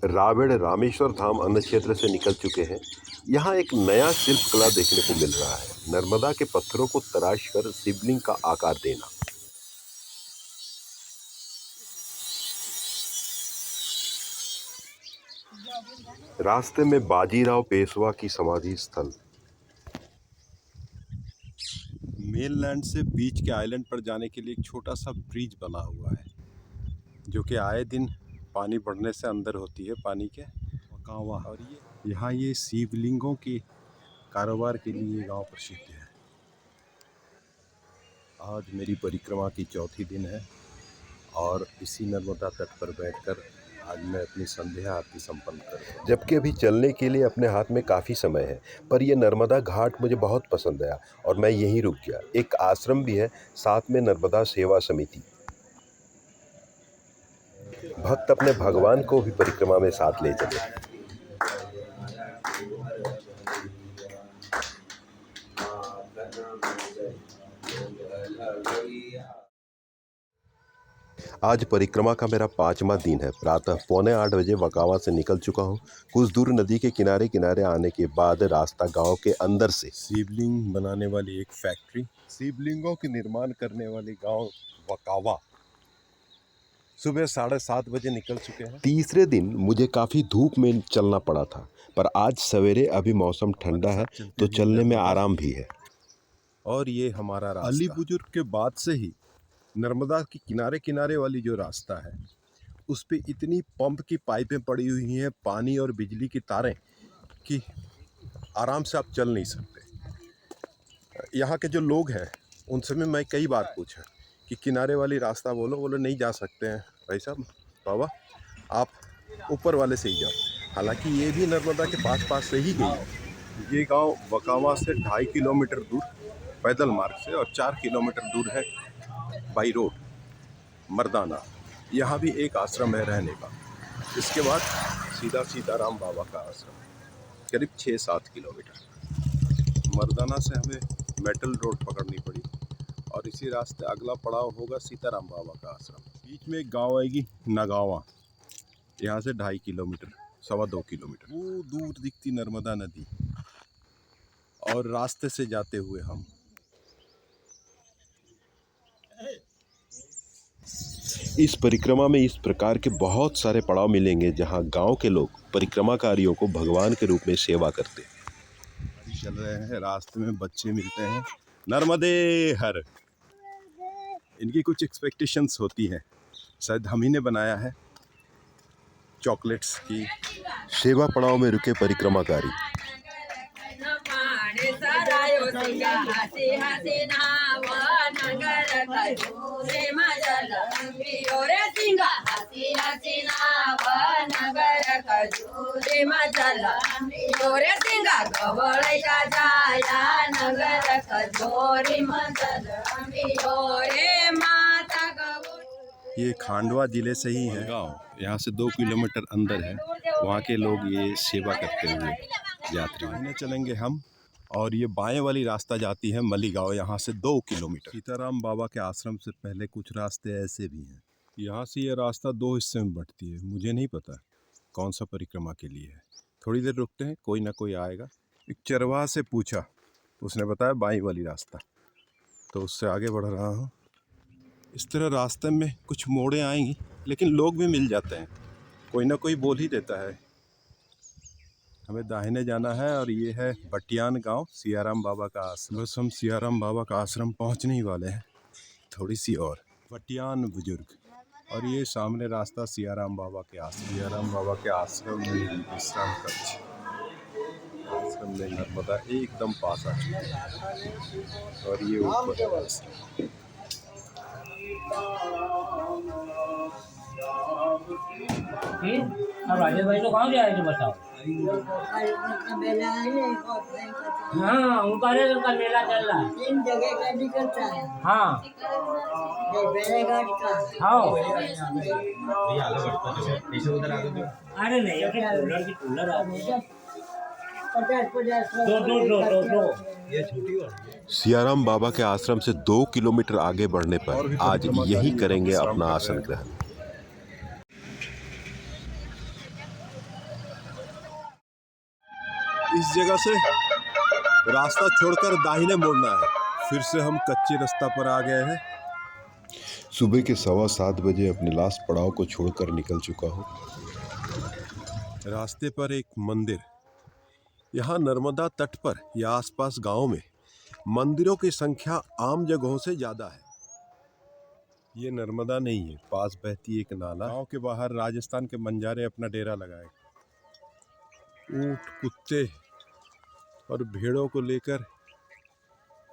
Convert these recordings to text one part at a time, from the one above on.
रावण रामेश्वर धाम अन्न क्षेत्र से निकल चुके हैं। यहाँ एक नया शिल्प कला देखने को मिल रहा है। नर्मदा के पत्थरों को तराश कर शिवलिंग का आकार देना। रास्ते में बाजीराव पेशवा की समाधि स्थल। मेनलैंड से बीच के आइलैंड पर जाने के लिए एक छोटा सा ब्रिज बना हुआ है, जो कि आए दिन पानी बढ़ने से अंदर होती है पानी के वकावा। और यहाँ ये शिवलिंगों के कारोबार के लिए गांव प्रसिद्ध है। आज मेरी परिक्रमा की चौथी दिन है और इसी नर्मदा तट पर बैठकर आज मैं अपनी संध्या आरती संपन्न करूँगा। जबकि अभी चलने के लिए अपने हाथ में काफ़ी समय है, पर यह नर्मदा घाट मुझे बहुत पसंद आया और मैं यहीं रुक गया। एक आश्रम भी है, साथ में नर्मदा सेवा समिति। भक्त अपने भगवान को भी परिक्रमा में साथ ले चले। आज परिक्रमा का मेरा 5वां दिन है। प्रातः 7:45 बजे वकावा से निकल चुका हूँ। कुछ दूर नदी के किनारे किनारे आने के बाद रास्ता गांव के अंदर से शिवलिंग बनाने वाली एक फैक्ट्री, शिवलिंगों के निर्माण करने वाली गांव वकावा। सुबह 7:30 बजे निकल चुके हैं। तीसरे दिन मुझे काफ़ी धूप में चलना पड़ा था, पर आज सवेरे अभी मौसम ठंडा है तो चलने में आराम भी है। और ये हमारा रास्ता अली बुजुर्ग के बाद से ही नर्मदा की किनारे किनारे वाली जो रास्ता है, उस पे इतनी पंप की पाइपें पड़ी हुई हैं, पानी और बिजली की तारें, कि आराम से आप चल नहीं सकते। यहाँ के जो लोग हैं उनसे भी मैं कई बार पूछा कि किनारे वाली रास्ता बोलो नहीं जा सकते हैं। भाई साहब, बाबा आप ऊपर वाले से ही जाओ। हालांकि ये भी नर्मदा के पास से ही गई है। ये गांव वकावा से 2.5 किलोमीटर दूर पैदल मार्ग से और 4 किलोमीटर दूर है बाई रोड मर्दाना। यहाँ भी एक आश्रम है रहने का। इसके बाद सीधा सीताराम बाबा का आश्रम, करीब 6-7 किलोमीटर। मर्दाना से हमें मेटल रोड पकड़नी पड़ी और इसी रास्ते अगला पड़ाव होगा सीताराम बाबा का आश्रम। बीच में एक गांव आएगी नगावा, यहाँ से 2.5 किलोमीटर, 2.25 किलोमीटर। वो दूर दिखती नर्मदा नदी और रास्ते से जाते हुए हम इस परिक्रमा में इस प्रकार के बहुत सारे पड़ाव मिलेंगे, जहां गांव के लोग परिक्रमाकारियों को भगवान के रूप में सेवा करते हैं। चल रहे हैं, रास्ते में बच्चे मिलते हैं, नर्मदे हर। इनकी कुछ एक्सपेक्टेशंस होती हैं, शायद हम ही ने बनाया है। चॉकलेट्स की सेवा पड़ाव में रुके परिक्रमाकारी। ये खांडवा जिले से ही है गाँव, यहाँ से 2 किलोमीटर अंदर है। वहाँ के लोग ये सेवा करते हुए यात्री चलेंगे हम। और ये बाएं वाली रास्ता जाती है मलीगांव, यहाँ से 2 किलोमीटर। सीताराम बाबा के आश्रम से पहले कुछ रास्ते ऐसे भी हैं। यहाँ से ये रास्ता 2 हिस्से में बंटती है। मुझे नहीं पता कौन सा परिक्रमा के लिए है। थोड़ी देर रुकते हैं, कोई ना कोई आएगा। एक चरवाहा से पूछा, उसने बताया बाईं वाली रास्ता, तो उससे आगे बढ़ रहा हूँ। इस तरह रास्ते में कुछ मोड़ें आएंगी, लेकिन लोग भी मिल जाते हैं, कोई ना कोई बोल ही देता है। हमें दाहिने जाना है और ये है बटियान गांव, सियाराम बाबा का आश्रम। बस हम सियाराम बाबा का आश्रम पहुंचने ही वाले हैं, थोड़ी सी और। बटियान बुजुर्ग। और ये सामने रास्ता सियाराम बाबा के आश्रम। सियाराम बाबा के आश्रम में विश्राम कक्ष। आश्रम में नर्मदा एकदम पास आ चुकी है और ये ऊपर आश्रम। अब राजेश भाई तो कहाँ जाए बताओ। हाँ, उनका मेला चल रहा है। 3 जगह का निकलता है। हाँ बेलेघाट का। हाँ, अरे नहीं, अपनी कूलर आ गई। 50 दो। सियाराम बाबा के आश्रम से 2 किलोमीटर आगे बढ़ने पर आज यही करेंगे अपना आसन ग्रहण। इस जगह से रास्ता छोड़कर दाहिने मुड़ना है। फिर से हम कच्चे रास्ता पर आ गए हैं। सुबह के 7:15 बजे अपने लास्ट पड़ाव को छोड़कर निकल चुका हूँ। रास्ते पर एक मंदिर। यहाँ नर्मदा तट पर या आसपास गांव में मंदिरों की संख्या आम जगहों से ज्यादा है। ये नर्मदा नहीं है, पास बहती एक नाला। गांव के बाहर राजस्थान के बंजारे अपना डेरा लगाए। ऊंट, कुत्ते और भेड़ों को लेकर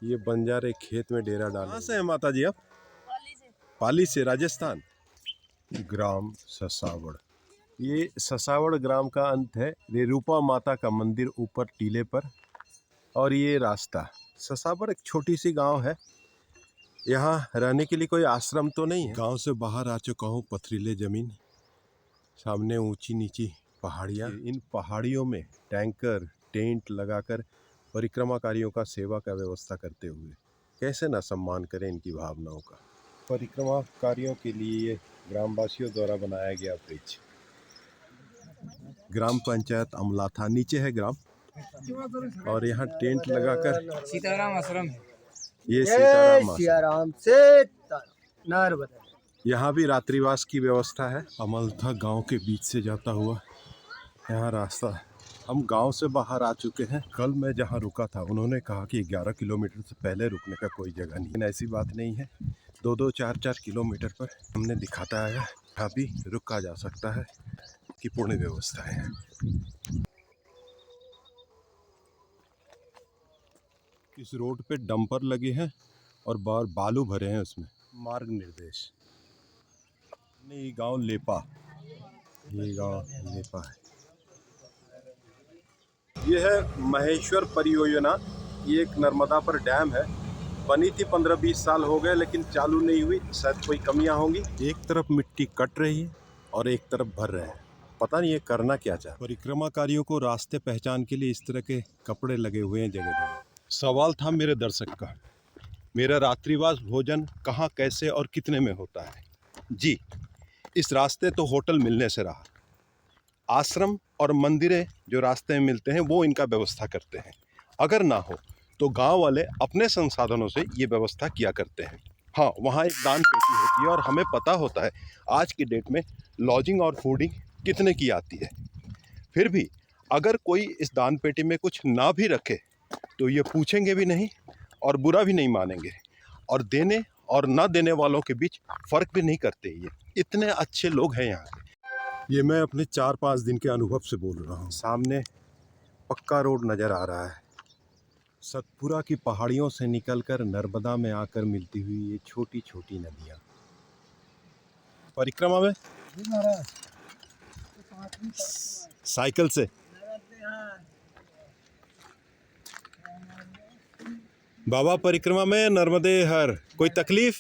ये बंजारे खेत में डेरा डाले। कहाँ से है माता जी आप? पाली से, राजस्थान। ग्राम ससावड़। ये ससावड़ ग्राम का अंत है। रेरूपा माता का मंदिर ऊपर टीले पर, और ये रास्ता। ससावड़ एक छोटी सी गांव है। यहाँ रहने के लिए कोई आश्रम तो नहीं है। गांव से बाहर आ चुका हूँ। पथरीले जमीन, सामने ऊंची नीची पहाड़ियाँ। इन पहाड़ियों में टैंकर टेंट लगाकर परिक्रमाकारियों का सेवा का व्यवस्था करते हुए कैसे ना सम्मान करें इनकी भावनाओं का। परिक्रमाकारियों के लिए ये ग्रामवासियों द्वारा बनाया गया ब्रिज। ग्राम पंचायत अमलाथा नीचे है ग्राम, और यहाँ टेंट लगाकर सीताराम आश्रम है। ये सीताराम सियाराम से नर्मदा। यहाँ भी रात्रिवास की व्यवस्था है। अमलथा गांव के बीच से जाता हुआ यहाँ रास्ता। हम गांव से बाहर आ चुके हैं। कल मैं जहाँ रुका था उन्होंने कहा कि 11 किलोमीटर से पहले रुकने का कोई जगह नहीं, लेकिन ऐसी बात नहीं है। 2-2, 4-4 किलोमीटर पर हमने दिखाता है यहाँ भी रुका जा सकता है कि पूर्ण व्यवस्था है। इस रोड पे डंपर लगे हैं और बालू भरे हैं उसमें। मार्ग निर्देश। ये गांव लेपा, ये गांव लेपा है। ये है महेश्वर परियोजना। ये एक नर्मदा पर डैम है। बनी थी 15-20 साल हो गए, लेकिन चालू नहीं हुई। शायद कोई कमियां होंगी। एक तरफ मिट्टी कट रही है और एक तरफ भर रहे हैं। पता नहीं ये करना क्या चाह। परिक्रमाकारियों को रास्ते पहचान के लिए इस तरह के कपड़े लगे हुए हैं जगह जगह। सवाल था मेरे दर्शक का, मेरा रात्रिवास भोजन कहाँ, कैसे और कितने में होता है। जी, इस रास्ते तो होटल मिलने से रहा। आश्रम और मंदिरें जो रास्ते में मिलते हैं वो इनका व्यवस्था करते हैं। अगर ना हो तो गांव वाले अपने संसाधनों से ये व्यवस्था किया करते हैं। हाँ, वहाँ एक दान पेटी होती है और हमें पता होता है आज की डेट में लॉजिंग और फूडिंग कितने की आती है। फिर भी अगर कोई इस दान पेटी में कुछ ना भी रखे तो ये पूछेंगे भी नहीं और बुरा भी नहीं मानेंगे, और देने और ना देने वालों के बीच फ़र्क भी नहीं करते। ये इतने अच्छे लोग हैं यहाँ के। ये मैं अपने 4-5 दिन के अनुभव से बोल रहा हूँ। सामने पक्का रोड नज़र आ रहा है। सतपुरा की पहाड़ियों से निकलकर नर्मदा में आकर मिलती हुई ये छोटी छोटी नदियाँ। परिक्रमा में साइकिल से बाबा, परिक्रमा में नर्मदे हर। कोई तकलीफ,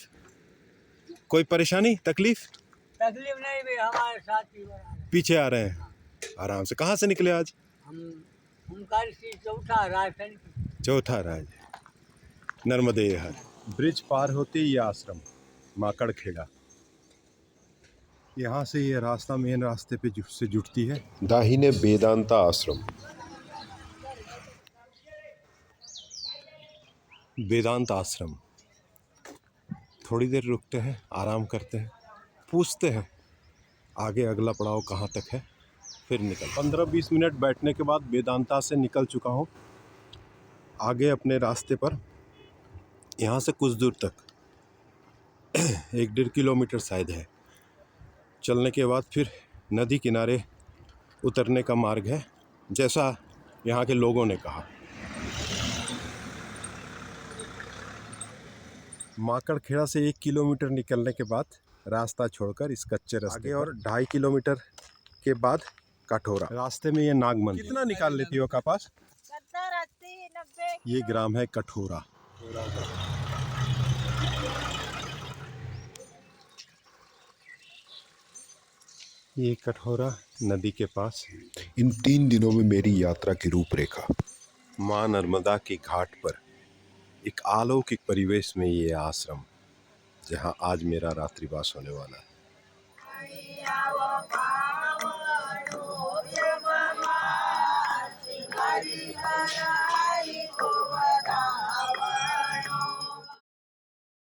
कोई परेशानी, तकलीफ नहीं भी हमारे साथ ही पीछे आ रहे हैं आराम से। कहाँ से निकले आज? हम चौथा राज नर्मदे हर। ब्रिज पार होते ये आश्रम माकड़ खेड़ा। यहाँ से ये रास्ता मेन रास्ते पे से जुड़ती है। दाहिने वेदांता आश्रम। वेदांत आश्रम। थोड़ी देर रुकते हैं, आराम करते हैं, पूछते हैं आगे अगला पड़ाव कहाँ तक है, फिर निकल। 15-20 मिनट बैठने के बाद वेदांता से निकल चुका हूँ आगे अपने रास्ते पर। यहाँ से कुछ दूर तक 1-1.5 किलोमीटर शायद है। चलने के बाद फिर नदी किनारे उतरने का मार्ग है, जैसा यहाँ के लोगों ने कहा। माकड़ खेड़ा से 1 किलोमीटर निकलने के बाद रास्ता छोड़कर इस कच्चे रास्ते और 2.5 किलोमीटर के बाद कठोरा। रास्ते में ये नाग मंदिर। कितना निकाल लेती हो कपास? 70, 80, 90। ये ग्राम है कठोरा। ये कठोरा नदी के पास। इन 3 दिनों में मेरी यात्रा की रूपरेखा। माँ नर्मदा के घाट पर एक अलौकिक परिवेश में ये आश्रम, जहाँ आज मेरा रात्रिवास होने वाला है। हरी को